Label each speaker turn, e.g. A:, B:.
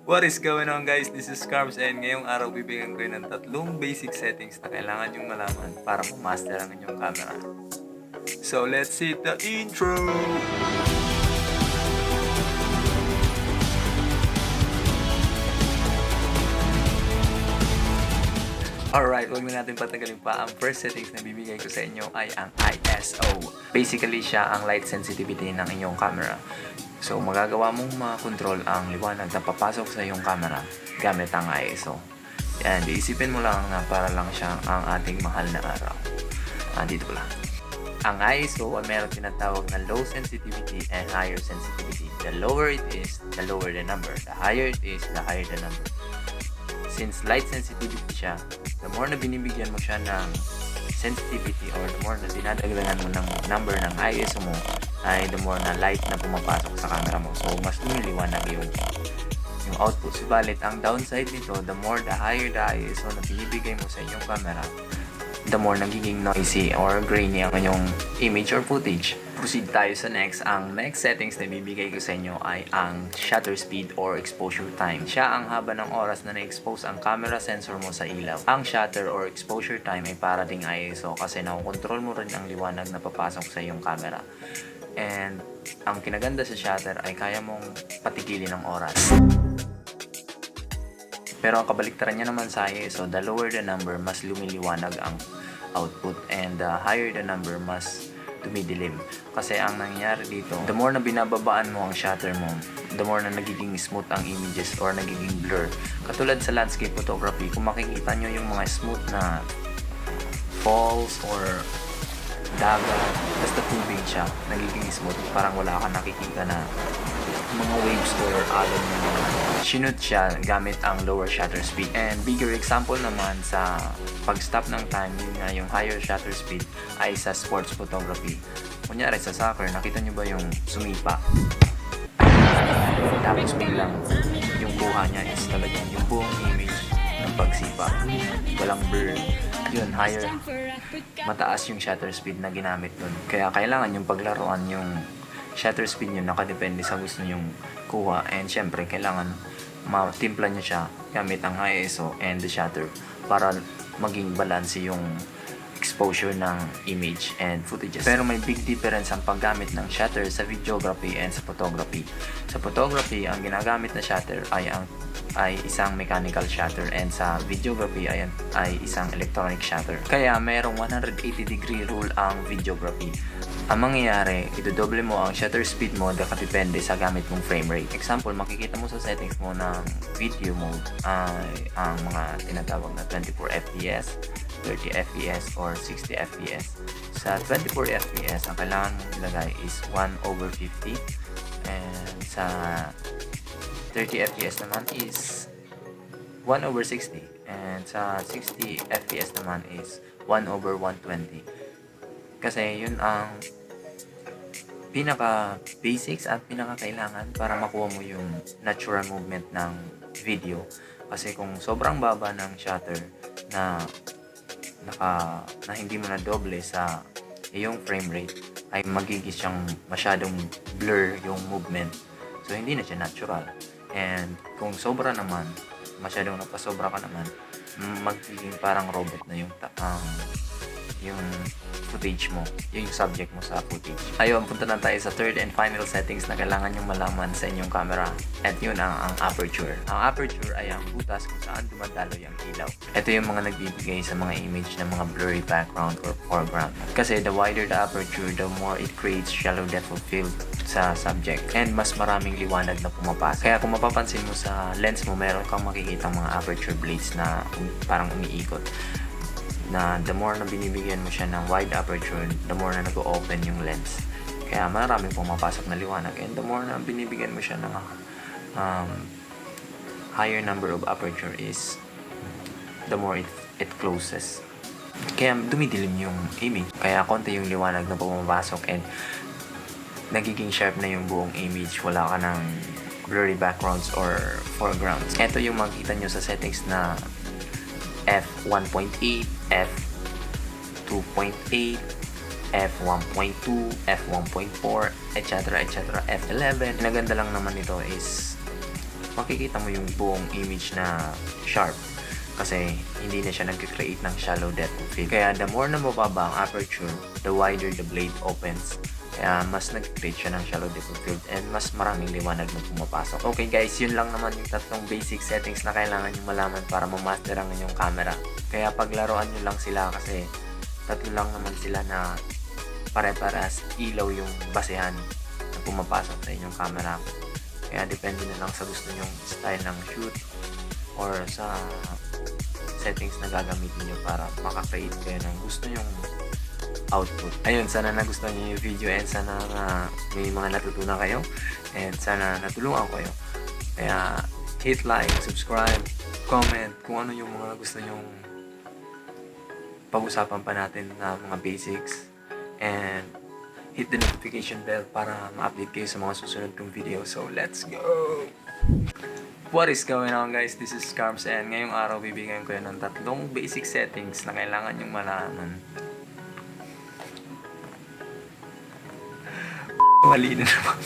A: What is going on guys? This is Carbs and ngayong araw bibigyan ko ng tatlong basic settings na kailangan yung malaman para ma-master ang inyong camera. So let's hit the intro! Alright, huwag na natin patagalin pa. Ang first settings na bibigay ko sa inyo ay ang ISO. Basically, siya ang light sensitivity ng inyong camera. So, magagawa mong makontrol ang liwanag na papasok sa iyong camera gamit ang ISO. Yan, iisipin mo lang na para lang siya ang ating mahal na araw. Dito lang. Ang ISO ay meron tinatawag na low sensitivity and higher sensitivity. The lower it is, the lower the number. The higher it is, the higher the number. Since light sensitivity siya, the more na binibigyan mo siya ng sensitivity or the more na dinadagdagan mo ng number ng ISO mo, ay the more na light na pumapasok sa camera mo. So, mas lumiliwanag yung output. Subalit, ang downside nito, the more the higher the ISO na binibigay mo sa inyong camera, the more nagiging noisy or grainy ang inyong image or footage. Proceed tayo sa next. Ang next settings na bibigay ko sa inyo ay ang shutter speed or exposure time. Siya ang haba ng oras na na-expose ang camera sensor mo sa ilaw. Ang shutter or exposure time ay para ding ISO kasi nakokontrol mo rin ang liwanag na papasok sa iyong camera. And ang kinaganda sa shutter ay kaya mong patigilin ang oras. Pero ang kabaliktaran niya naman sa ISO, the lower the number, mas lumiliwanag ang output, and the higher the number, mas dumidilim. Kasi ang nangyayari dito, the more na binababaan mo ang shutter mo, the more na nagiging smooth ang images or nagiging blur. Katulad sa landscape photography, kung makikita nyo yung mga smooth na falls or dagat, basta tubig siya, nagiging smooth, parang wala kang nakikita na mga waves or alon na sinut siya gamit ang lower shutter speed. And bigger example naman sa pag-stop ng time, yun nga yung higher shutter speed ay sa sports photography. Kunyari sa soccer, nakita nyo ba yung sumipa? Tapos biglang yung kuha niya is talagang yung buong image ng pagsipa. Walang blur. Yun, higher. Mataas yung shutter speed na ginamit dun. Kaya kailangan yung paglaruan yung shutter speed nyo, nakadepende sa gusto nyong kuha, and syempre kailangan matimpla nyo siya gamit ang ISO and the shutter para maging balance yung exposure ng image and footages. Pero may big difference ang paggamit ng shutter sa videography and sa photography. Sa photography, ang ginagamit na shutter ay isang mechanical shutter, and sa videography ay isang electronic shutter. Kaya mayroong 180 degree rule ang videography. Ang mangyayari, idodoble mo ang shutter speed mo nakadepende sa gamit mong frame rate. Example, makikita mo sa settings mo ng video mode ay ang mga tinatawag na 24 FPS, 30 FPS, or 60 FPS. Sa 24 FPS, ang kailangan mong ilagay is 1/50, and sa 30 FPS naman is 1/60, and sa 60 FPS naman is 1/120. Kasi yun ang pinaka basics at pinaka kailangan para makuha mo yung natural movement ng video. Kasi kung sobrang baba ng shutter na hindi mo na doble sa iyong frame rate, ay magiging siyang masyadong blur yung movement. So hindi na siya natural. And kung sobra naman, masyadong napasobra ka naman, magiging parang robot na yung footage mo, yung subject mo sa footage. Ayun, punta na tayo sa third and final settings na kailangan nyong malaman sa inyong camera. At yun ang aperture. Ang aperture ay ang butas kung saan dumadalo yung ilaw. Ito yung mga nagbibigay sa mga image ng mga blurry background or foreground. Kasi the wider the aperture, the more it creates shallow depth of field sa subject, and mas maraming liwanag na pumapasok. Kaya kung mapapansin mo sa lens mo, meron kang makikita mga aperture blades na parang umiikot, na the more na binibigyan mo siya ng wide aperture, the more na nag-open yung lens. Kaya maraming pumapasok na liwanag, and the more na binibigyan mo siya ng higher number of aperture is the more it closes. Kaya dumidilim yung image. Kaya konti yung liwanag na pumapasok, and nagiging sharp na yung buong image. Wala ka ng blurry backgrounds or foregrounds. Ito yung makikita nyo sa settings na f1.8, f2.8, f1.2, f1.4, etc. f11. Naganda lang naman ito is makikita mo yung buong image na sharp. Kasi hindi na siya nag-create ng shallow depth of field. Kaya the more na mababa ang aperture, the wider the blade opens. Kaya mas nag-create siya ng shallow depth of field and mas maraming liwanag na pumapasok. Okay guys, yun lang naman yung tatlong basic settings na kailangan nyo malaman para ma-master ang inyong camera. Kaya paglaruan nyo lang sila kasi tatlo lang naman sila na pare-paras ilaw yung basehan na pumapasok sa inyong camera. Kaya depende na lang sa gusto nyong style ng shoot or sa settings na gagamitin nyo para makakreate kayo ng gusto nyong output. Ayun, sana nagustuhan nyo yung video and sana may mga natutunan kayo and sana natulungan ko kayo. Kaya hit like, subscribe, comment kung ano yung mga gusto nyong pag-usapan pa natin na mga basics and hit the notification bell para ma-update kayo sa mga susunod kong video. So let's go! What is going on guys? This is Carms and ngayong araw bibigyan ko ng tatlong basic settings na kailangan yung malaman. Mali na naman.